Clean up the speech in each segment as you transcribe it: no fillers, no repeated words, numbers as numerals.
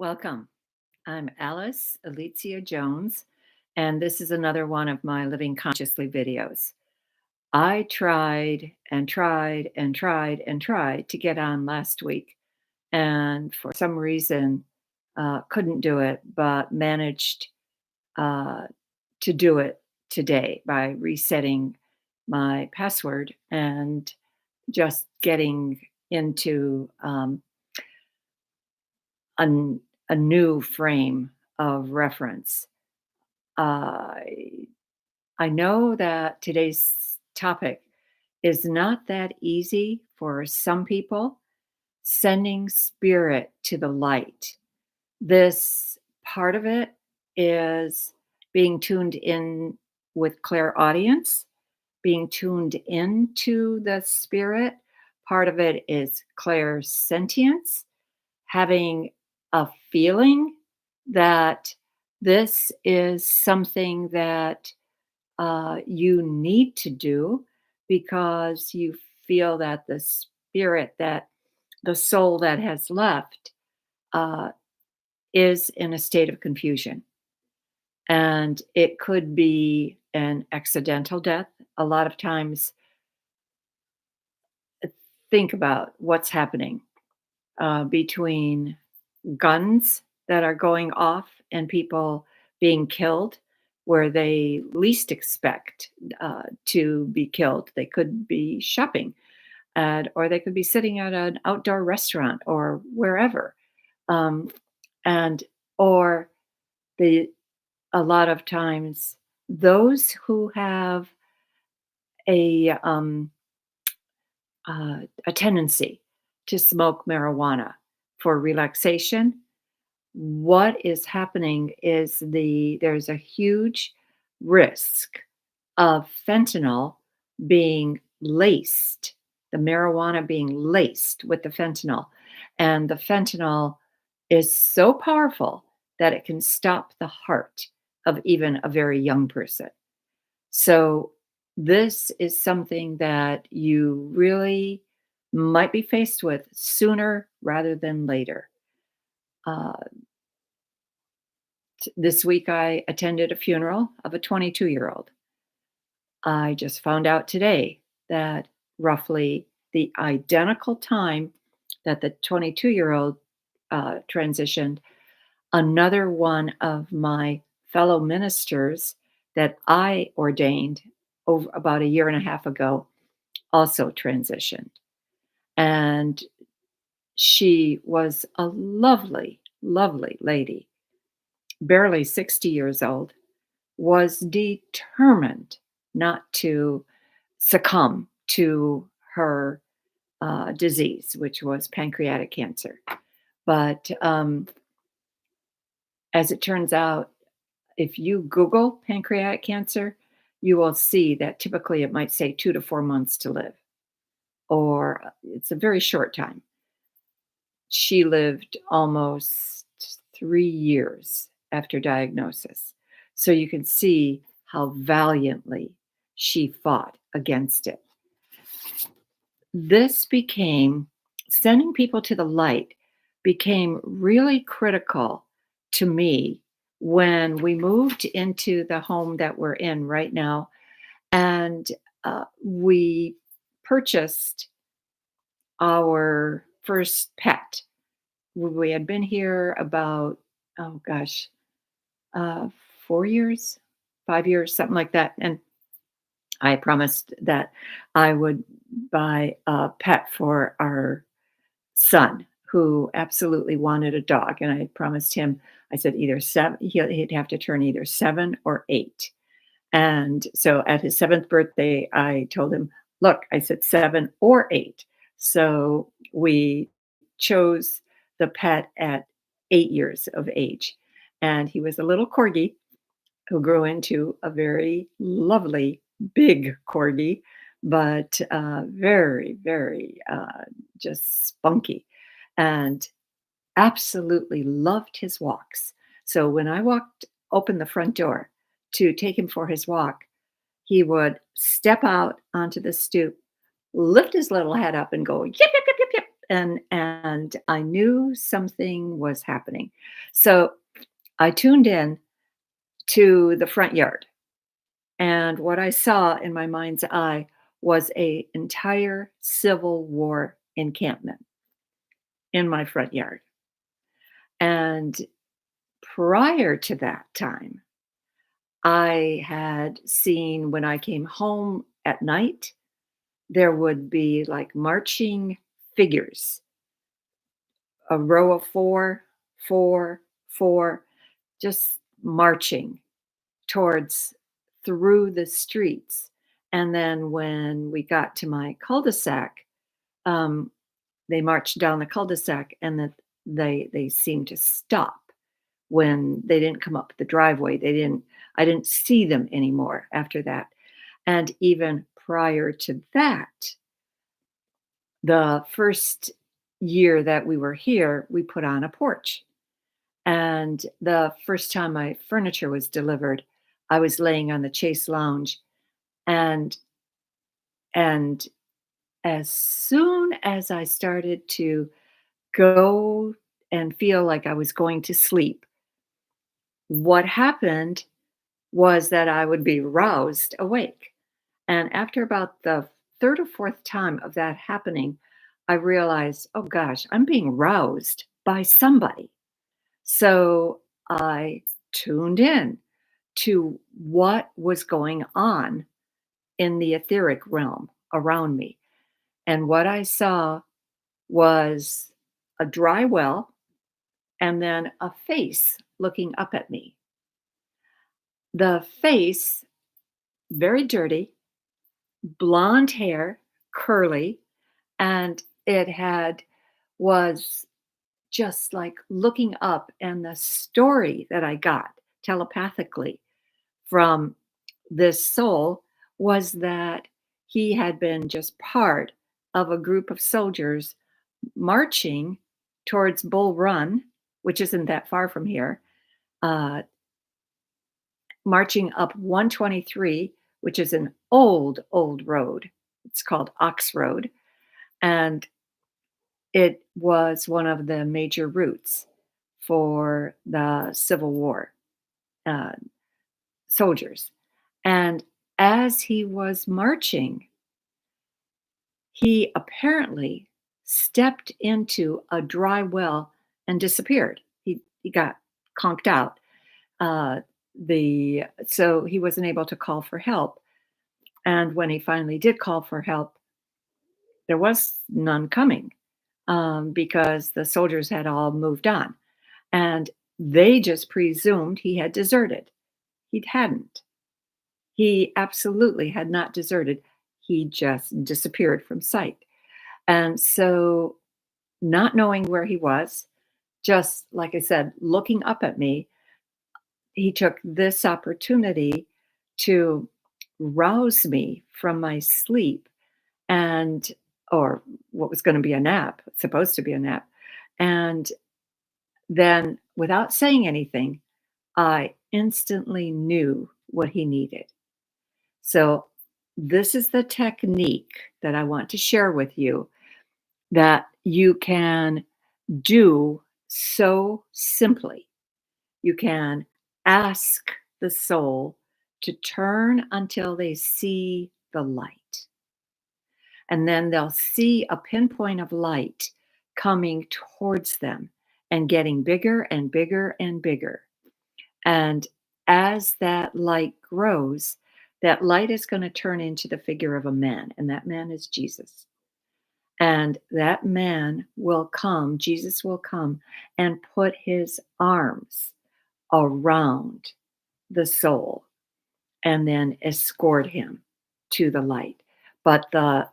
Welcome. I'm Alice Alicia Jones, and this is another one of my Living Consciously videos. I tried and tried and tried and tried to get on last week, and for some reason, couldn't do it, but managed uh, to do it today by resetting my password and just getting into a, a new frame of reference. I I know that today's topic is not that easy for some people. Sending spirit to the light. This part of it is being tuned in with clairaudience, being tuned into the spirit. Part of it is clairsentience, having a feeling that this is something that you need to do because you feel that the spirit, that the soul that has left, uh, is in a state of confusion. And it could be an accidental death. A lot of times, think about what's happening between guns that are going off and people being killed where they least expect to be killed. They could be shopping, or they could be sitting at an outdoor restaurant or wherever. Um, and or the A lot of times, those who have a a tendency to smoke marijuana for relaxation. What is happening is there's a huge risk of fentanyl being laced, the marijuana being laced with the fentanyl. And the fentanyl is so powerful that it can stop the heart of even a very young person. So, this is something that you really might be faced with sooner rather than later. Uh, this week, I attended a funeral of a 22-year-old. I just found out today that roughly the identical time that the 22-year-old transitioned, another one of my fellow ministers that I ordained over about a year and a half ago also transitioned. And she was a lovely, lovely lady, barely 60 years old, was determined not to succumb to her disease, which was pancreatic cancer. But as it turns out, if you Google pancreatic cancer, you will see that typically it might say 2 to 4 months to live, or it's a very short time. She lived almost 3 years after diagnosis. So you can see how valiantly she fought against it. This became Sending people to the light became really critical to me when we moved into the home that we're in right now. And we purchased our first pet. We had been here about, oh gosh, uh, 4 years, 5 years, something like that. And I promised that I would buy a pet for our son who absolutely wanted a dog. And I promised him, I said either seven, he'd have to turn either 7 or 8. And so at his seventh birthday, I told him, look, I said 7 or 8. So we chose the pet at 8 years of age. And he was a little corgi who grew into a very lovely big corgi, but very, very just spunky, and absolutely loved his walks. So when I opened the front door to take him for his walk, he would step out onto the stoop, lift his little head up, and go yip yip yip yip yip, and I knew something was happening. So I tuned in to the front yard, and what I saw in my mind's eye was a entire Civil War encampment in my front yard. And prior to that time, I had seen when I came home at night, there would be like marching figures, a row of four, four, four, just marching towards through the streets. And then when we got to my cul-de-sac, um, they marched down the cul-de-sac and that they seemed to stop when they didn't come up the driveway. I didn't see them anymore after that. And even prior to that, the first year that we were here, we put on a porch. And the first time my furniture was delivered, I was laying on the Chase Lounge, and and as soon as I started to go and feel like I was going to sleep, what happened was that I would be roused awake. And after about the third or fourth time of that happening, I realized, oh gosh, I'm being roused by somebody. So I tuned in to what was going on in the etheric realm around me. And what I saw was a dry well and then a face looking up at me. The face, very dirty, blonde hair, curly, and it had was just like looking up. And the story that I got telepathically from this soul was that he had been just part of a group of soldiers marching towards Bull Run, which isn't that far from here, uh, marching up 123, which is an old road. It's called Ox Road. And it was one of the major routes for the Civil War uh, soldiers. And as he was marching, he apparently stepped into a dry well and disappeared. He got conked out. So he wasn't able to call for help. And when he finally did call for help, there was none coming because the soldiers had all moved on, and they just presumed he had deserted. He hadn't. He absolutely had not deserted. He just disappeared from sight. And so, not knowing where he was, just like I said, looking up at me, he took this opportunity to rouse me from my sleep and or what was going to be a nap, supposed to be a nap. And then without saying anything, I instantly knew what he needed. So this is the technique that I want to share with you that you can do so simply. You can ask the soul to turn until they see the light. And then they'll see a pinpoint of light coming towards them and getting bigger and bigger and bigger. And as that light grows, that light is going to turn into the figure of a man, and that man is Jesus. And that man will come, Jesus will come and put his arms around the soul and then escort him to the light. But the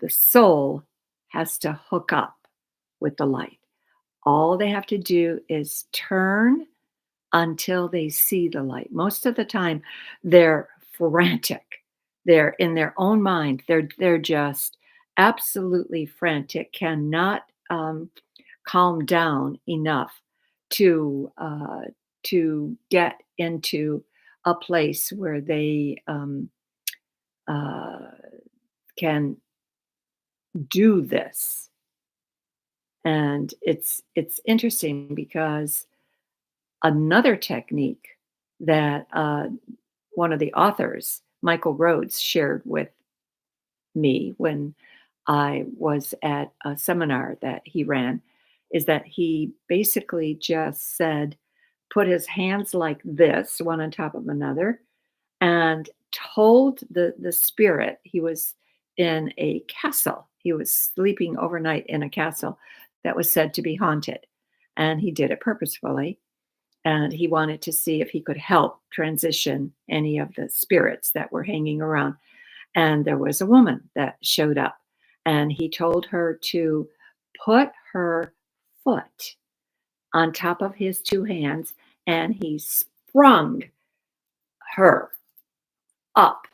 soul has to hook up with the light. All they have to do is turn until they see the light. Most of the time, they're frantic. They're in their own mind. They're just absolutely frantic. Cannot calm down enough to get into a place where they uh, can do this. And it's interesting because another technique that one of the authors, Michael Rhodes, shared with me when I was at a seminar that he ran is that he basically just said, put his hands like this, one on top of another, and told the spirit he was in a castle. He was sleeping overnight in a castle that was said to be haunted. And he did it purposefully. And he wanted to see if he could help transition any of the spirits that were hanging around. And there was a woman that showed up, and he told her to put her foot on top of his two hands, and he sprung her up.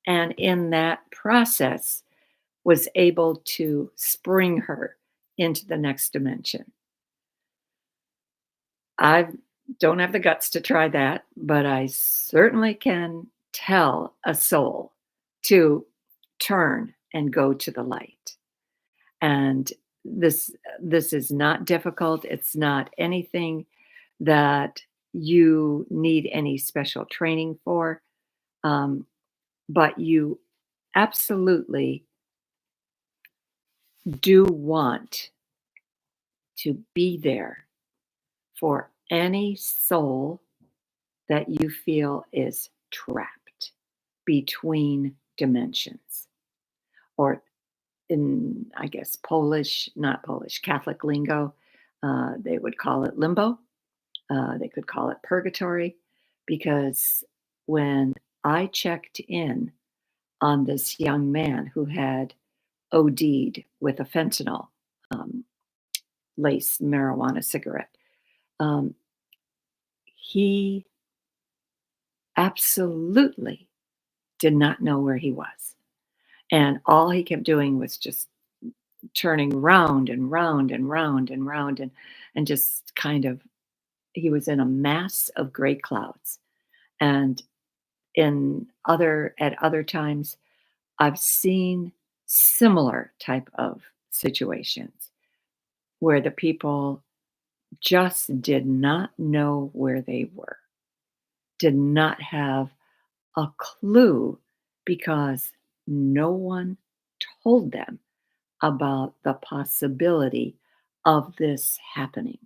And in that process, was able to spring her into the next dimension. I don't have the guts to try that, but I certainly can tell a soul to turn and go to the light. And this is not difficult. It's not anything that you need any special training for. Um, but you absolutely do want to be there for any soul that you feel is trapped between dimensions, or in, I guess, Polish, not Polish, Catholic lingo, they would call it limbo. They could call it purgatory, because when I checked in on this young man who had OD'd with a fentanyl um, laced marijuana cigarette, um, he absolutely did not know where he was. And all he kept doing was just turning round and round and round and round, and just kind of, he was in a mass of gray clouds. And in other at other times, I've seen similar type of situations where the people just did not know where they were, did not have a clue, because no one told them about the possibility of this happening.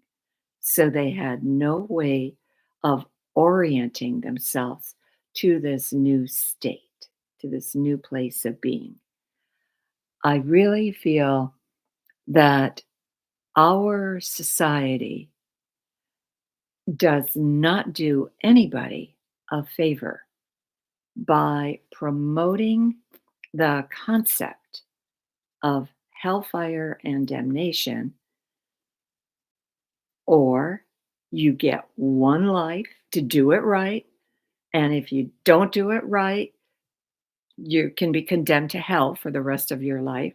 So they had no way of orienting themselves to this new state, to this new place of being. I really feel that our society does not do anybody a favor by promoting the concept of hellfire and damnation, or you get one life to do it right. And if you don't do it right, you can be condemned to hell for the rest of your life.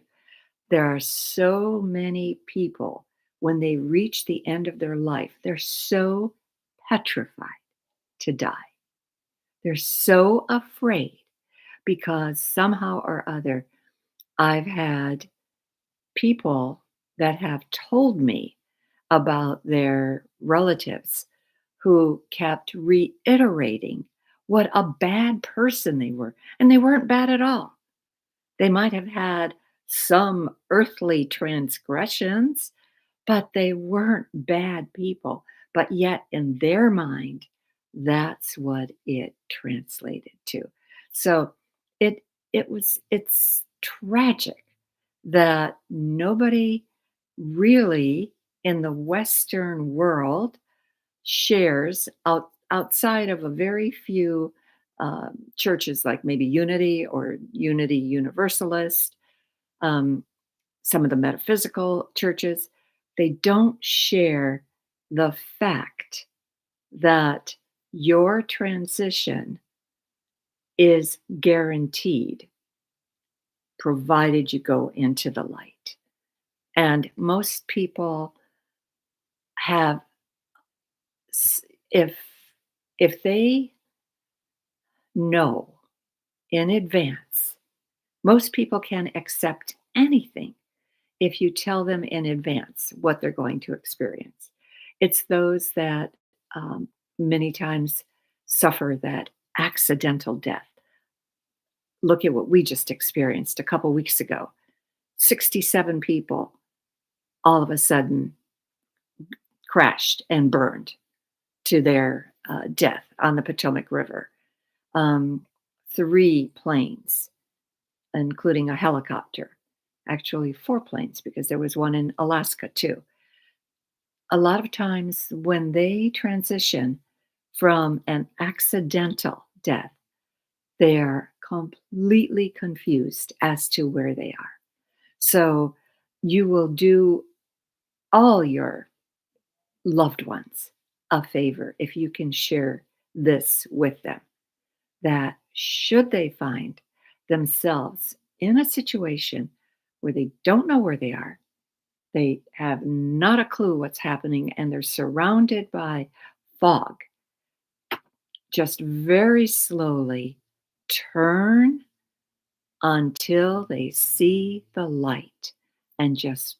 There are so many people, when they reach the end of their life, they're so petrified to die. They're so afraid because somehow or other, I've had people that have told me about their relatives who kept reiterating what a bad person they were. And they weren't bad at all. They might have had some earthly transgressions, but they weren't bad people. But yet, in their mind, that's what it translated to. So it it's tragic that nobody really in the Western world shares, outside of a very few churches like maybe Unity or Unity Universalist, um, some of the metaphysical churches, they don't share the fact that your transition is guaranteed, provided you go into the light. And most people have, s- if if they know in advance, most people can accept anything if you tell them in advance what they're going to experience. It's those that um, many times suffer that accidental death. Look at what we just experienced a couple weeks ago. 67 people all of a sudden crashed and burned to their death on the Potomac River. Um, 3 planes, including a helicopter. Actually, 4 planes, because there was one in Alaska too. A lot of times when they transition from an accidental death, they are completely confused as to where they are. So you will do all your loved ones a favor if you can share this with them, that should they find themselves in a situation where they don't know where they are, they have not a clue what's happening, and they're surrounded by fog, just very slowly turn until they see the light and just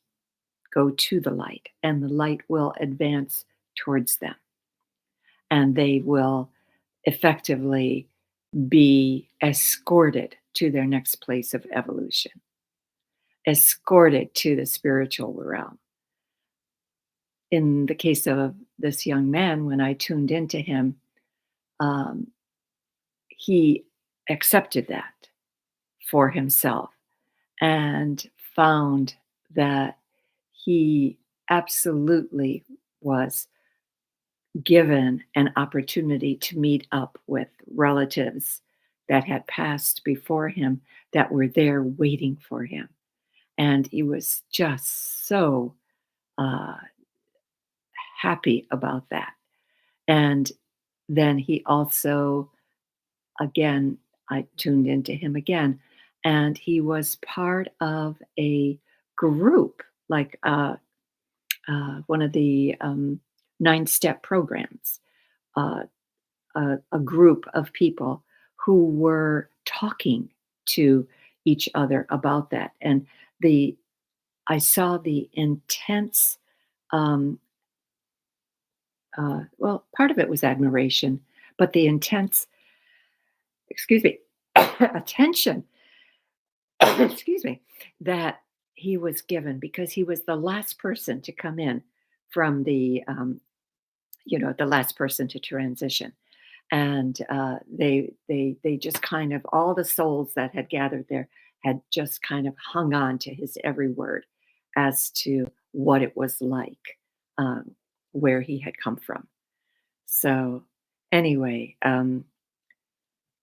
go to the light, and the light will advance towards them, and they will effectively be escorted to their next place of evolution, escorted to the spiritual realm. In the case of this young man, when I tuned into him, um, he accepted that for himself and found that he absolutely was given an opportunity to meet up with relatives that had passed before him that were there waiting for him. And he was just so uh, happy about that. And then he also, again, I tuned into him again, and he was part of a group, like one of the 9-step programs, uh, a group of people who were talking to each other about that. And the I saw the intense, um, well, part of it was admiration, but the intense, excuse me, attention, excuse me, that he was given, because he was the last person to come in from the last person to transition. And they just kind of, all the souls that had gathered there had just kind of hung on to his every word as to what it was like, um, where he had come from. So anyway,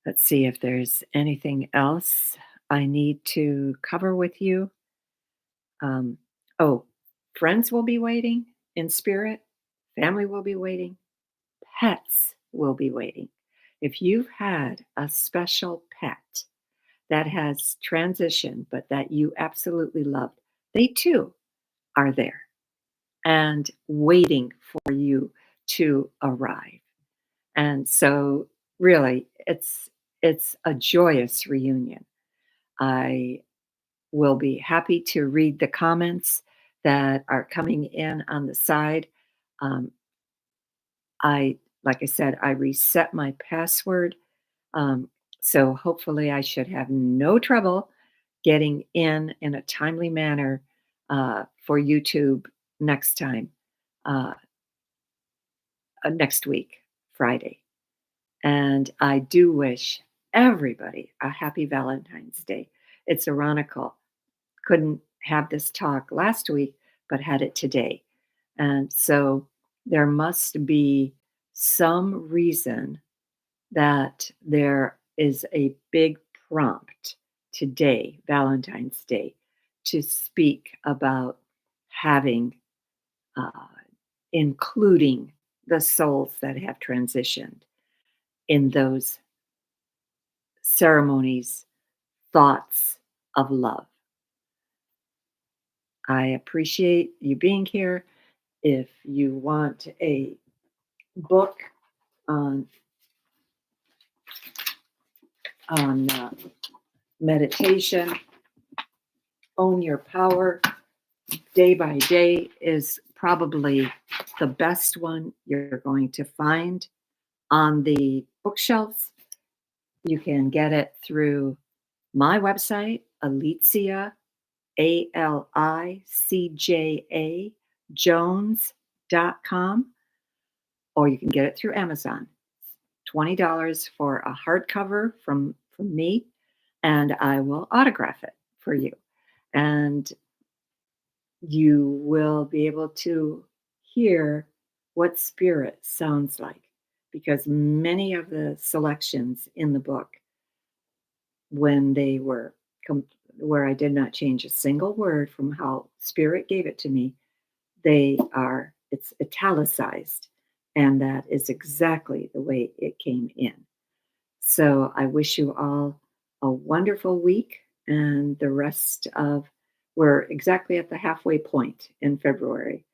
let's see if there's anything else I need to cover with you. Um, oh, friends will be waiting in spirit, family will be waiting, pets will be waiting. If you've had a special pet that has transitioned, but that you absolutely loved, they too are there and waiting for you to arrive. And so really it's a joyous reunion. I will be happy to read the comments that are coming in on the side. Um, like I said, I reset my password. Um, so hopefully I should have no trouble getting in a timely manner for YouTube next time, uh, next week, Friday. And I do wish everybody a happy Valentine's Day. It's ironical. Couldn't have this talk last week, but had it today. And so there must be some reason that there is a big prompt today, Valentine's Day, to speak about having, uh, including the souls that have transitioned in those ceremonies, thoughts of love. I appreciate you being here. If you want a book on meditation, Own Your Power, Day by Day is probably the best one you're going to find on the bookshelves. You can get it through my website, Alicia, Alicja, Jones.com, or you can get it through Amazon. $20 for a hardcover from me, and I will autograph it for you. And you will be able to hear what spirit sounds like, because many of the selections in the book, when they were where I did not change a single word from how spirit gave it to me, it's italicized, and that is exactly the way it came in. So I wish you all a wonderful week, and the rest of we're exactly at the halfway point in February.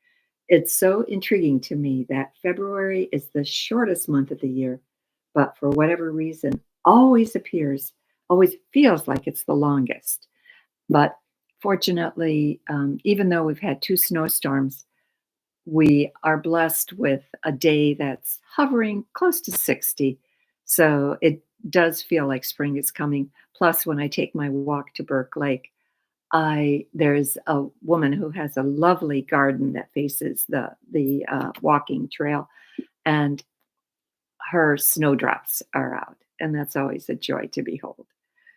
It's so intriguing to me that February is the shortest month of the year, but for whatever reason, always feels like it's the longest. But fortunately, even though we've had two snowstorms, we are blessed with a day that's hovering close to 60. So it does feel like spring is coming. Plus, when I take my walk to Burke Lake, I there's a woman who has a lovely garden that faces the walking trail, and her snowdrops are out, and that's always a joy to behold.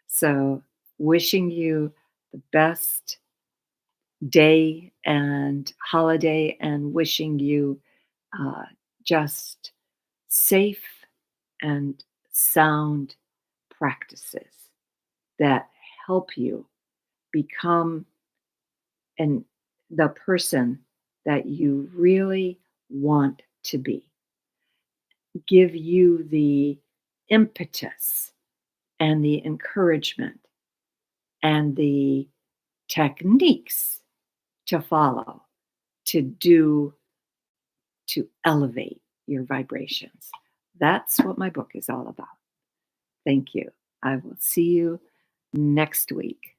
So, wishing you the best day and holiday, and wishing you uh, just safe and sound practices that help you become and the person that you really want to be. Give you the impetus and the encouragement and the techniques to follow, to do, to elevate your vibrations. That's what my book is all about. Thank you. I will see you next week.